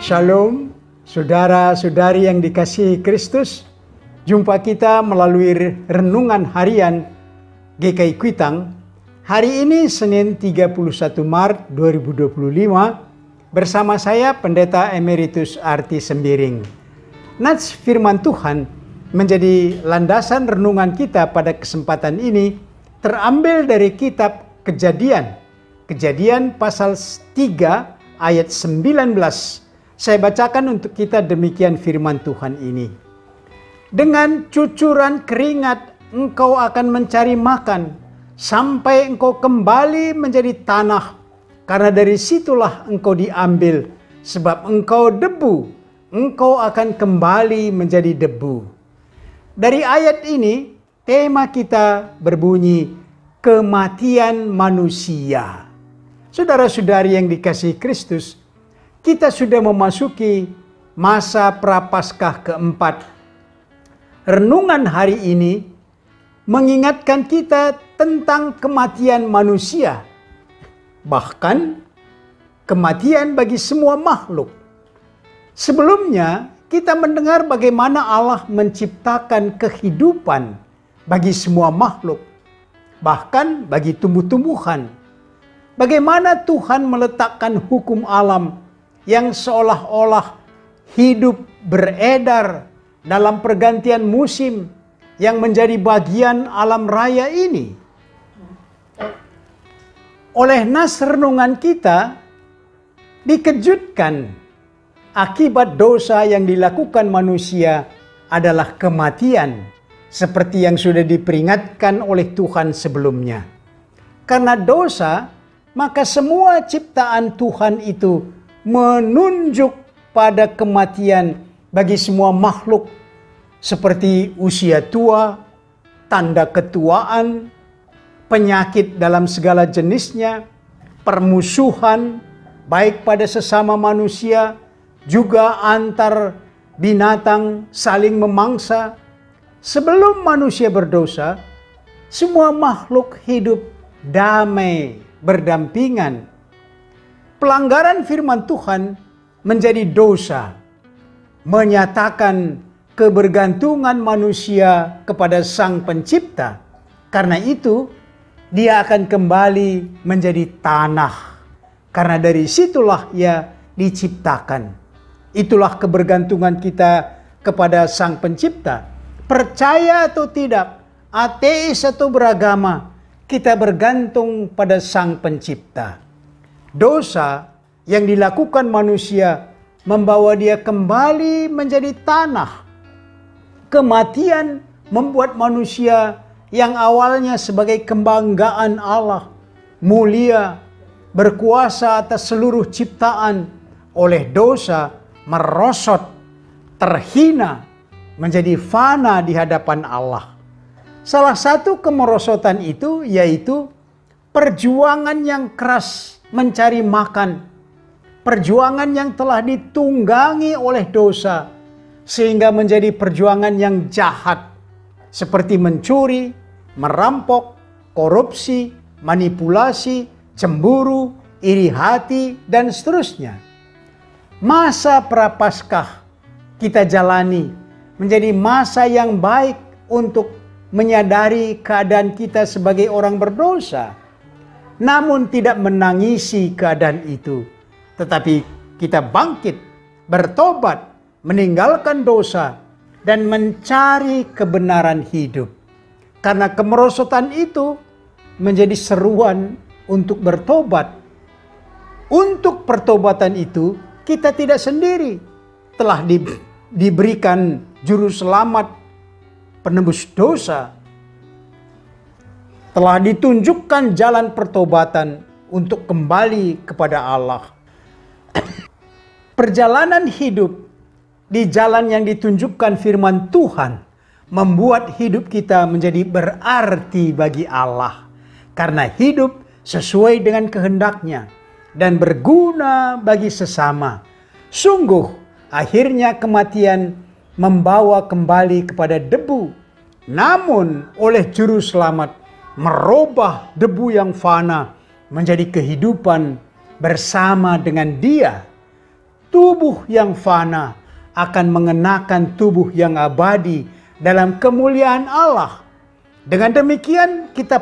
Shalom, saudara-saudari yang dikasihi Kristus. Jumpa kita melalui renungan harian GKI Kuitang. Hari ini Senin 31 Maret 2025 bersama saya Pendeta Emeritus Arti Sembiring. Nats firman Tuhan menjadi landasan renungan kita pada kesempatan ini terambil dari kitab Kejadian pasal 3 ayat 19. Saya bacakan untuk kita demikian firman Tuhan ini. Dengan cucuran keringat engkau akan mencari makan sampai engkau kembali menjadi tanah, karena dari situlah engkau diambil, sebab engkau debu, engkau akan kembali menjadi debu. Dari ayat ini tema kita berbunyi kematian manusia. Saudara-saudari yang dikasihi Kristus, kita sudah memasuki masa Prapaskah keempat. Renungan hari ini mengingatkan kita tentang kematian manusia, bahkan kematian bagi semua makhluk. Sebelumnya kita mendengar bagaimana Allah menciptakan kehidupan bagi semua makhluk, bahkan bagi tumbuh-tumbuhan. Bagaimana Tuhan meletakkan hukum alam yang seolah-olah hidup beredar dalam pergantian musim yang menjadi bagian alam raya ini. Oleh nas renungan kita dikejutkan akibat dosa yang dilakukan manusia adalah kematian, seperti yang sudah diperingatkan oleh Tuhan sebelumnya. Karena dosa, maka semua ciptaan Tuhan itu menunjuk pada kematian bagi semua makhluk, seperti usia tua, tanda ketuaan, penyakit dalam segala jenisnya, permusuhan baik pada sesama manusia, juga antar binatang saling memangsa. Sebelum manusia berdosa, semua makhluk hidup damai, berdampingan. Pelanggaran firman Tuhan menjadi dosa, menyatakan kebergantungan manusia kepada Sang Pencipta. Karena itu, dia akan kembali menjadi tanah, karena dari situlah ia diciptakan. Itulah kebergantungan kita kepada Sang Pencipta. Percaya atau tidak, ateis atau beragama, kita bergantung pada Sang Pencipta. Dosa yang dilakukan manusia membawa dia kembali menjadi tanah. Kematian membuat manusia yang awalnya sebagai kebanggaan Allah, mulia, berkuasa atas seluruh ciptaan, oleh dosa merosot, terhina, menjadi fana di hadapan Allah. Salah satu kemerosotan itu yaitu perjuangan yang keras mencari makan, perjuangan yang telah ditunggangi oleh dosa, sehingga menjadi perjuangan yang jahat, seperti mencuri, merampok, korupsi, manipulasi, cemburu, iri hati, dan seterusnya. Masa Prapaskah kita jalani menjadi masa yang baik untuk menyadari keadaan kita sebagai orang berdosa, namun tidak menangisi keadaan itu, tetapi kita bangkit, bertobat, meninggalkan dosa, dan mencari kebenaran hidup. Karena kemerosotan itu menjadi seruan untuk bertobat. Untuk pertobatan itu kita tidak sendiri, telah diberikan juru selamat penebus dosa. Telah ditunjukkan jalan pertobatan untuk kembali kepada Allah. Perjalanan hidup di jalan yang ditunjukkan firman Tuhan membuat hidup kita menjadi berarti bagi Allah, karena hidup sesuai dengan kehendaknya dan berguna bagi sesama. Sungguh akhirnya kematian membawa kembali kepada debu, namun oleh juru selamat merubah debu yang fana menjadi kehidupan bersama dengan Dia. tubuh yang fana akan mengenakan tubuh yang abadi dalam kemuliaan Allah. Dengan demikian kita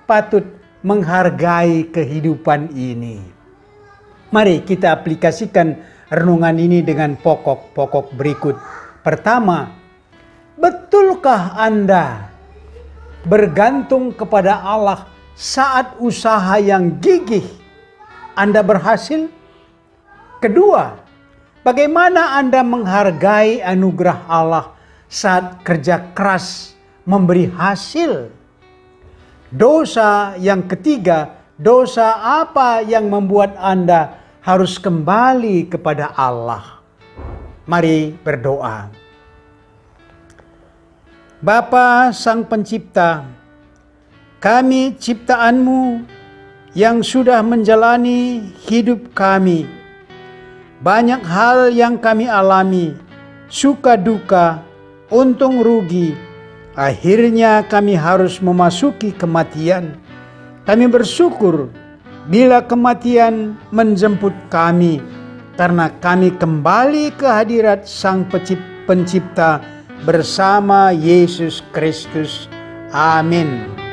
patut menghargai kehidupan ini. Mari kita aplikasikan renungan ini dengan pokok-pokok berikut. Pertama, betulkah Anda bergantung kepada Allah saat usaha yang gigih Anda berhasil? Kedua, bagaimana Anda menghargai anugerah Allah saat kerja keras memberi hasil? Dosa yang ketiga, dosa apa yang membuat Anda harus kembali kepada Allah? Mari berdoa. Bapa Sang Pencipta, kami ciptaan-Mu yang sudah menjalani hidup kami. Banyak hal yang kami alami, suka duka, untung rugi. Akhirnya kami harus memasuki kematian. Kami bersyukur bila kematian menjemput kami, karena kami kembali ke hadirat Sang Pencipta bersama Yesus Kristus. Amin.